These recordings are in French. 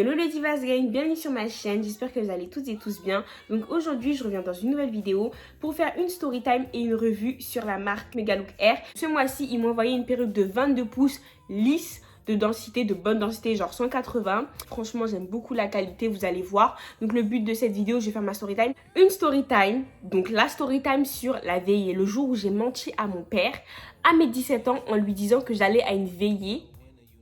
Hello les Divas Gang, bienvenue sur ma chaîne, j'espère que vous allez toutes et tous bien. Donc aujourd'hui je reviens dans une nouvelle vidéo pour faire une story time et une revue sur la marque Megalook Air. Ce mois-ci ils m'ont envoyé une perruque de 22 pouces lisse, de densité, de bonne densité, genre 180. Franchement j'aime beaucoup la qualité, vous allez voir. Donc le but de cette vidéo, je vais faire ma story time. Une story time, donc la story time sur la veillée, le jour où j'ai menti à mon père à mes 17 ans en lui disant que j'allais à une veillée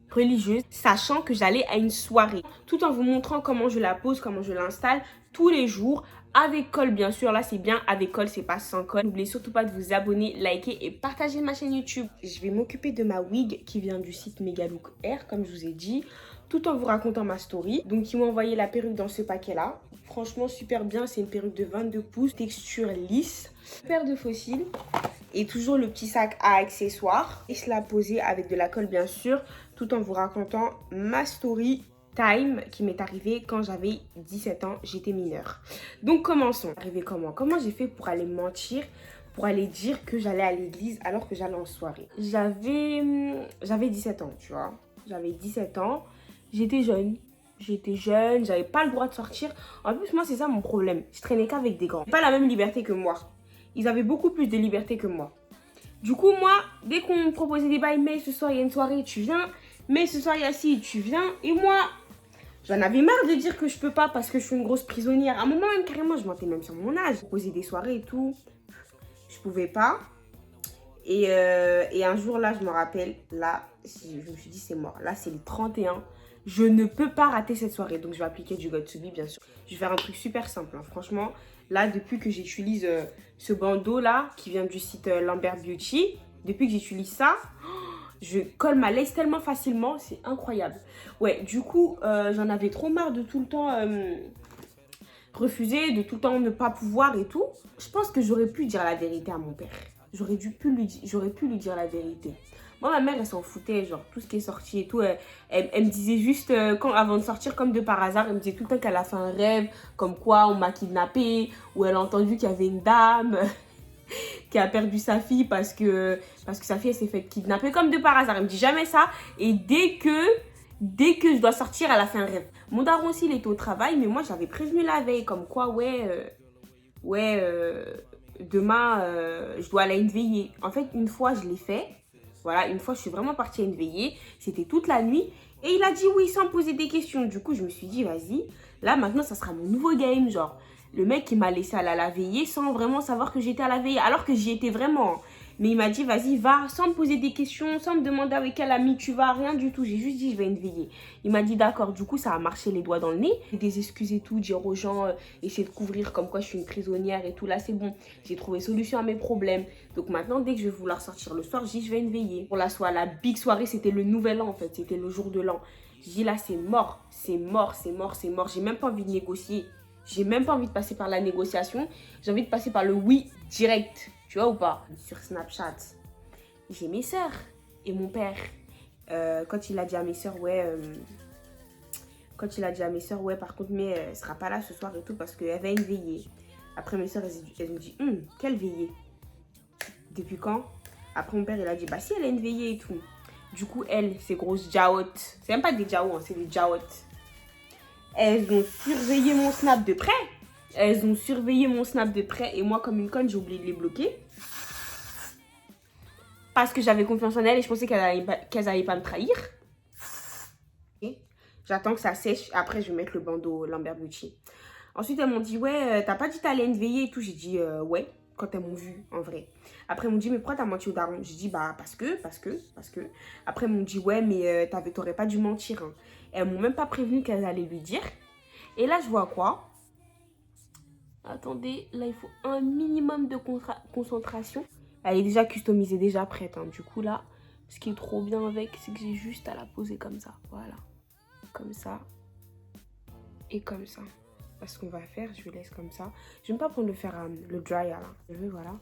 religieuse, sachant que j'allais à une soirée, tout en vous montrant comment je la pose, comment je l'installe tous les jours, avec colle bien sûr. Là c'est bien avec colle, c'est pas sans colle. N'oubliez surtout pas de vous abonner, liker et partager ma chaîne YouTube. Je vais m'occuper de ma wig qui vient du site Megalook Air, comme je vous ai dit, tout en vous racontant ma story. Donc ils m'ont envoyé la perruque dans ce paquet là, franchement super bien. C'est une perruque de 22 pouces, texture lisse, paire de fossiles et toujours le petit sac à accessoires, et se la poser avec de la colle bien sûr, tout en vous racontant ma story time qui m'est arrivée quand j'avais 17 ans, j'étais mineure. Donc commençons. Arrivé comment j'ai fait pour aller mentir, pour aller dire que j'allais à l'église alors que j'allais en soirée? J'avais 17 ans, tu vois. J'avais 17 ans, j'étais jeune, j'avais pas le droit de sortir. En plus moi c'est ça mon problème, je traînais qu'avec des grands. Pas la même liberté que moi. Ils avaient beaucoup plus de liberté que moi. Du coup, moi, dès qu'on me proposait des bails, mais ce soir il y a une soirée, tu viens. Mais ce soir il y a ci, tu viens. Et moi, j'en avais marre de dire que je peux pas parce que je suis une grosse prisonnière. À un moment même, carrément, je mentais même sur mon âge. Proposer des soirées et tout, je pouvais pas. Et un jour là, je me rappelle, là, je me suis dit c'est mort. Là, c'est le 31. Je ne peux pas rater cette soirée. Donc, je vais appliquer du God to Be, bien sûr. Je vais faire un truc super simple, hein. Franchement, là, depuis que j'utilise ce bandeau là, qui vient du site Lambert Beauty, depuis que j'utilise ça, je colle ma lace tellement facilement, c'est incroyable. Ouais, du coup, j'en avais trop marre de tout le temps refuser, de tout le temps ne pas pouvoir et tout. Je pense que j'aurais pu dire la vérité à mon père. J'aurais pu lui dire la vérité. Moi, ma mère, elle s'en foutait, genre, tout ce qui est sorti et tout. Elle me disait juste, avant de sortir, comme de par hasard, elle me disait tout le temps qu'elle a fait un rêve, comme quoi on m'a kidnappée, ou elle a entendu qu'il y avait une dame qui a perdu sa fille parce que sa fille, elle s'est fait kidnapper, comme de par hasard. Elle me dit jamais ça. Et dès que je dois sortir, elle a fait un rêve. Mon daron aussi, il était au travail, mais moi, j'avais prévenu la veille, comme quoi, demain, je dois aller à une veillée. En fait, une fois, je l'ai fait. Voilà, une fois, je suis vraiment partie à une veillée. C'était toute la nuit. Et il a dit oui sans poser des questions. Du coup, je me suis dit, vas-y. Là, maintenant, ça sera mon nouveau game. Genre, le mec qui m'a laissé aller à la veillée sans vraiment savoir que j'étais à la veillée. Alors que j'y étais vraiment. Mais il m'a dit, vas-y, va, sans me poser des questions, sans me demander avec quel ami tu vas, rien du tout. J'ai juste dit, je vais à une veillée. Il m'a dit, d'accord. Du coup, ça a marché les doigts dans le nez. Des excuses et tout, dire aux gens, essayer de couvrir comme quoi je suis une prisonnière et tout. Là, c'est bon. J'ai trouvé solution à mes problèmes. Donc maintenant, dès que je vais vouloir sortir le soir, je dis, je vais à une veillée. Pour la soirée, la big soirée, c'était le nouvel an, en fait. C'était le jour de l'an. Je dis, là, c'est mort. C'est mort, c'est mort, c'est mort. J'ai même pas envie de négocier. J'ai même pas envie de passer par la négociation. J'ai envie de passer par le oui direct. Tu vois ou pas? Sur Snapchat, j'ai mes sœurs et mon père. Quand il a dit à mes sœurs, par contre, mais elle sera pas là ce soir et tout parce qu'elle va une veillée. Après, mes sœurs, elles me disent, quelle veillée? Depuis quand? Après, mon père, il a dit, bah si, elle a une veillée et tout. Du coup, elles, ces grosses jaottes, c'est même pas des jaots, hein, c'est des jaottes. Elles ont surveillé mon snap de près. Et moi, comme une conne, j'ai oublié de les bloquer. Parce que j'avais confiance en elles et je pensais qu'elles allaient pas me trahir. Okay. J'attends que ça sèche. Après, je vais mettre le bandeau Lambert Beauty. Ensuite, elles m'ont dit, ouais, t'as pas dit t'allais à une veillée et tout. J'ai dit, ouais, quand elles m'ont vu, en vrai. Après, elles m'ont dit, mais pourquoi t'as menti au daron? J'ai dit, bah, parce que. Après, elles m'ont dit, ouais, mais t'aurais pas dû mentir. Hein. Elles m'ont même pas prévenu qu'elles allaient lui dire. Et là, je vois quoi? Attendez, là, il faut un minimum de concentration. Elle est déjà customisée, déjà prête. Hein. Du coup, là, ce qui est trop bien avec, c'est que j'ai juste à la poser comme ça. Voilà. Comme ça. Et comme ça. Parce qu'on va faire, je laisse comme ça. Je ne vais pas prendre le dryer, là. Je vais, voilà.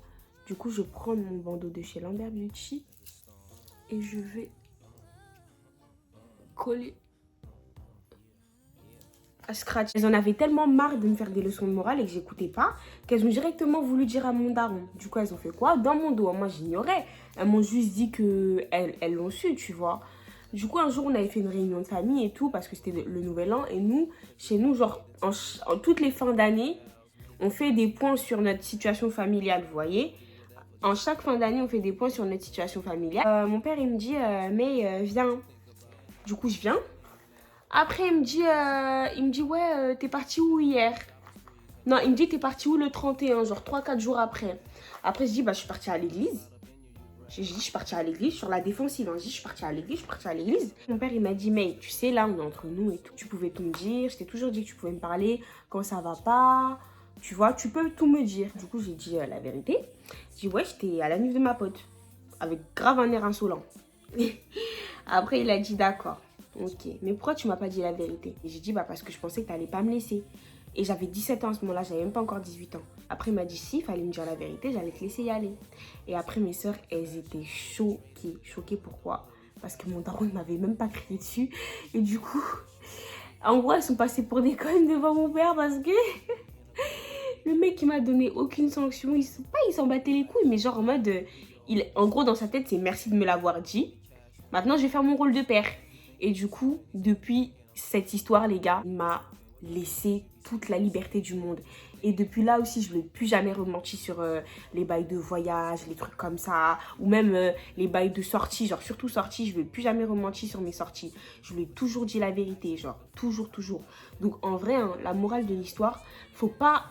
Du coup, je prends mon bandeau de chez Lambert Beauty. Et je vais coller à scratch. Elles en avaient tellement marre de me faire des leçons de morale et que j'écoutais pas, qu'elles ont directement voulu dire à mon daron. Du coup, elles ont fait quoi? Dans mon dos. Moi, j'ignorais. Elles m'ont juste dit que elles l'ont su, tu vois. Du coup, un jour, on avait fait une réunion de famille et tout, parce que c'était le nouvel an. Et nous, chez nous, genre, en toutes les fins d'année, on fait des points sur notre situation familiale, vous voyez. En chaque fin d'année, on fait des points sur notre situation familiale. Mon père, il me dit, mais viens. Du coup, je viens. Après, il me dit ouais, t'es parti où hier? Non, il me dit, t'es parti où le 31, genre 3-4 jours après. Après, je dis, bah, je suis partie à l'église. J'ai dit, je suis partie à l'église, sur la défensive. Hein. Je dis, je suis partie à l'église, je suis partie à l'église. Mon père, il m'a dit, mais tu sais, là, on est entre nous et tout. Tu pouvais tout me dire. Je t'ai toujours dit que tu pouvais me parler quand ça va pas. Tu vois, tu peux tout me dire. Du coup, j'ai dit la vérité. J'ai dit, ouais, j'étais à la nuit de ma pote. Avec grave un air insolent. Après, il a dit, d'accord. Ok, mais pourquoi tu m'as pas dit la vérité? Et j'ai dit, bah, parce que je pensais que t'allais pas me laisser. Et j'avais 17 ans à ce moment-là, j'avais même pas encore 18 ans. Après, il m'a dit, si, il fallait me dire la vérité, j'allais te laisser y aller. Et après, mes soeurs, elles étaient choquées. Choquées pourquoi? Parce que mon daron ne m'avait même pas crié dessus. Et du coup, en gros, elles sont passées pour des connes devant mon père parce que le mec, il m'a donné aucune sanction. Il s'en battait les couilles, mais genre en mode, en gros, dans sa tête, c'est merci de me l'avoir dit. Maintenant, je vais faire mon rôle de père. Et du coup, depuis cette histoire, les gars, il m'a laissé toute la liberté du monde. Et depuis là aussi, je ne lui ai plus jamais rementi sur les bails de voyage, les trucs comme ça. Ou même les bails de sortie, genre surtout sortie, je ne lui ai plus jamais rementi sur mes sorties. Je lui ai toujours dit la vérité, genre toujours, toujours. Donc en vrai, hein, la morale de l'histoire, faut pas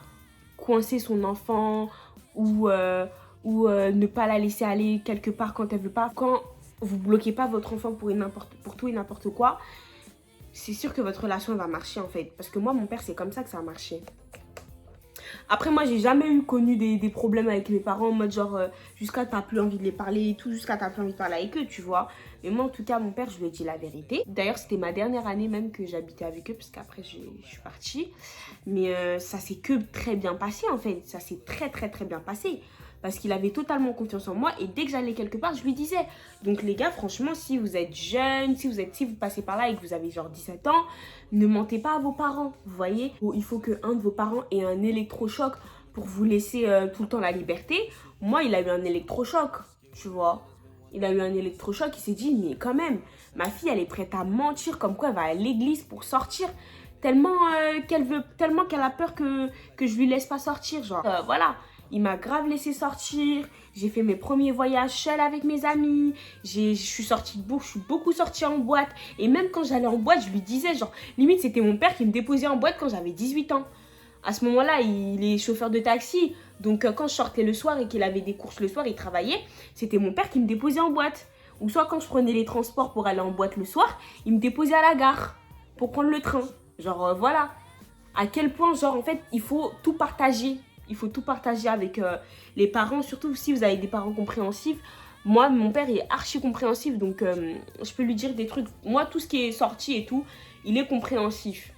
coincer son enfant ou ne pas la laisser aller quelque part quand elle veut pas. Quand vous bloquez pas votre enfant pour tout et n'importe quoi, c'est sûr que votre relation va marcher en fait. Parce que moi, mon père, c'est comme ça que ça a marché. Après, moi, j'ai jamais connu des problèmes avec mes parents en mode genre jusqu'à t'as plus envie de les parler et tout, jusqu'à t'as plus envie de parler avec eux, tu vois. Mais moi, en tout cas, mon père, je lui ai dit la vérité. D'ailleurs, c'était ma dernière année même que j'habitais avec eux parce qu'après, je suis partie. Mais ça s'est que très bien passé en fait. Ça s'est très, très, très bien passé. Parce qu'il avait totalement confiance en moi et dès que j'allais quelque part, je lui disais. Donc les gars, franchement, si vous êtes jeunes, si vous passez par là et que vous avez genre 17 ans, ne mentez pas à vos parents, vous voyez. Il faut qu'un de vos parents ait un électrochoc pour vous laisser tout le temps la liberté. Moi, il a eu un électrochoc, tu vois. Il a eu un électrochoc, il s'est dit, mais quand même, ma fille, elle est prête à mentir comme quoi elle va à l'église pour sortir. Tellement qu'elle a peur que je lui laisse pas sortir, genre. Voilà. Il m'a grave laissé sortir. J'ai fait mes premiers voyages seule avec mes amis. Je suis beaucoup sortie en boîte. Et même quand j'allais en boîte, je lui disais, genre, limite, c'était mon père qui me déposait en boîte quand j'avais 18 ans. À ce moment-là, il est chauffeur de taxi. Donc, quand je sortais le soir et qu'il avait des courses le soir, il travaillait, c'était mon père qui me déposait en boîte. Ou soit quand je prenais les transports pour aller en boîte le soir, il me déposait à la gare pour prendre le train. Genre, voilà. À quel point, genre, en fait, il faut tout partager. Il faut tout partager avec les parents, surtout si vous avez des parents compréhensifs. Moi, mon père est archi compréhensif, donc je peux lui dire des trucs. Moi, tout ce qui est sorti et tout, il est compréhensif.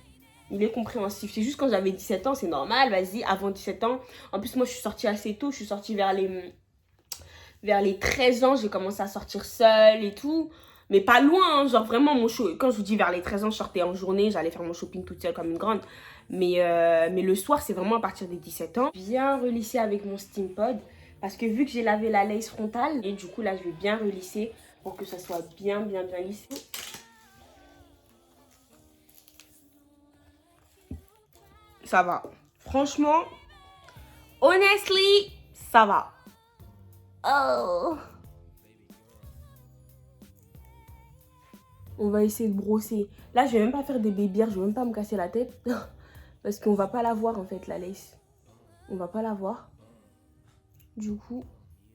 Il est compréhensif. C'est juste quand j'avais 17 ans, c'est normal, vas-y, avant 17 ans. En plus, moi, je suis sortie assez tôt. Je suis sortie vers les 13 ans. J'ai commencé à sortir seule et tout. Mais pas loin, hein, genre vraiment, quand je vous dis vers les 13 ans, je sortais en journée, j'allais faire mon shopping toute seule comme une grande. Mais le soir, c'est vraiment à partir des 17 ans. Bien relisser avec mon Steampod. Parce que vu que j'ai lavé la lace frontale, et du coup là, je vais bien relisser pour que ça soit bien lissé. Ça va. Franchement, honestly, ça va. Oh. On va essayer de brosser. Là, je vais même pas faire des babyères, je vais même pas me casser la tête. Parce qu'on va pas la voir en fait, la lace. On va pas la voir. Du coup,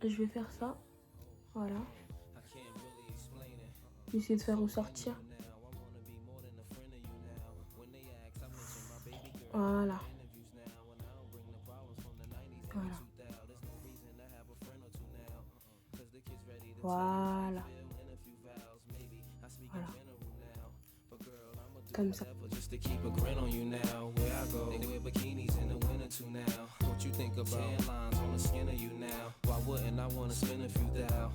je vais faire ça. Voilà. Essayer de faire ressortir. Voilà. Voilà. Voilà. Voilà. Comme ça. Just to keep a grin on you now. Where I go, they wear bikinis in the winter too now. What you think about tan lines on the skin of you now? Why wouldn't I wanna spend a few thou?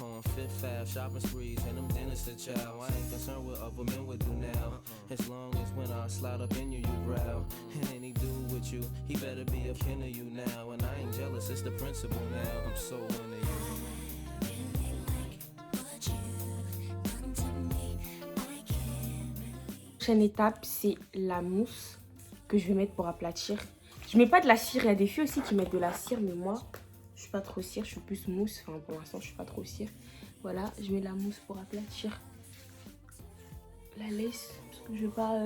On Fifth Ave, shopping sprees, and them dinners to chow. I ain't concerned what other men would do now. As long as when I slide up in you, you growl. And any dude with you, he better be a kin of you now. And I ain't jealous, it's the principle now. I'm so into you. Prochaine étape, c'est la mousse que je vais mettre pour aplatir. Je mets pas de la cire, il y a des filles aussi qui mettent de la cire, mais moi, je suis pas trop cire, je suis plus mousse. Enfin, pour l'instant, je suis pas trop cire. Voilà, je mets la mousse pour aplatir la laisse, parce que je vais pas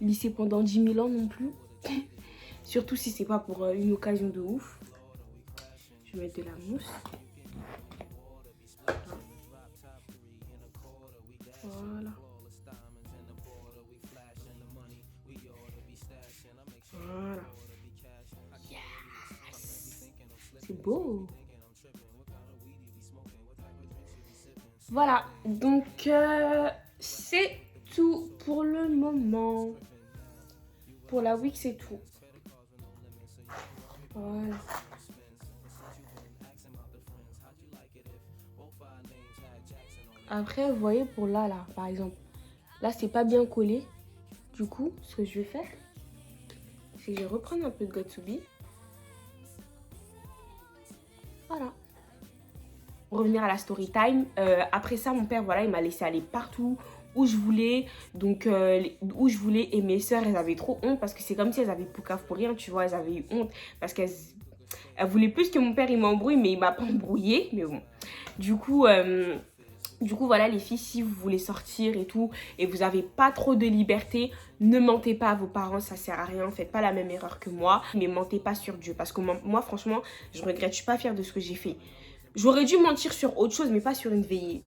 lisser pendant 10 000 ans non plus. Surtout si c'est pas pour une occasion de ouf. Je vais mettre de la mousse. Voilà. Voilà. Yes. C'est beau. Voilà, donc c'est tout pour le moment. Pour la wig, c'est tout. Voilà. Après, vous voyez, pour là, par exemple, là, c'est pas bien collé. Du coup, ce que je vais faire, c'est que je vais reprendre un peu de Got2b. Voilà. Pour revenir à la story time, après ça, mon père, voilà, il m'a laissé aller partout où je voulais. Donc, où je voulais. Et mes soeurs, elles avaient trop honte parce que c'est comme si elles avaient poucave pour rien, tu vois. Elles avaient eu honte parce qu'elles voulaient plus que mon père, il m'embrouille, mais il m'a pas embrouillé. Mais bon, du coup, voilà les filles, si vous voulez sortir et tout, et vous n'avez pas trop de liberté, ne mentez pas à vos parents, ça sert à rien, faites pas la même erreur que moi, mais mentez pas sur Dieu, parce que moi franchement, je regrette, je suis pas fière de ce que j'ai fait. J'aurais dû mentir sur autre chose, mais pas sur une veillée.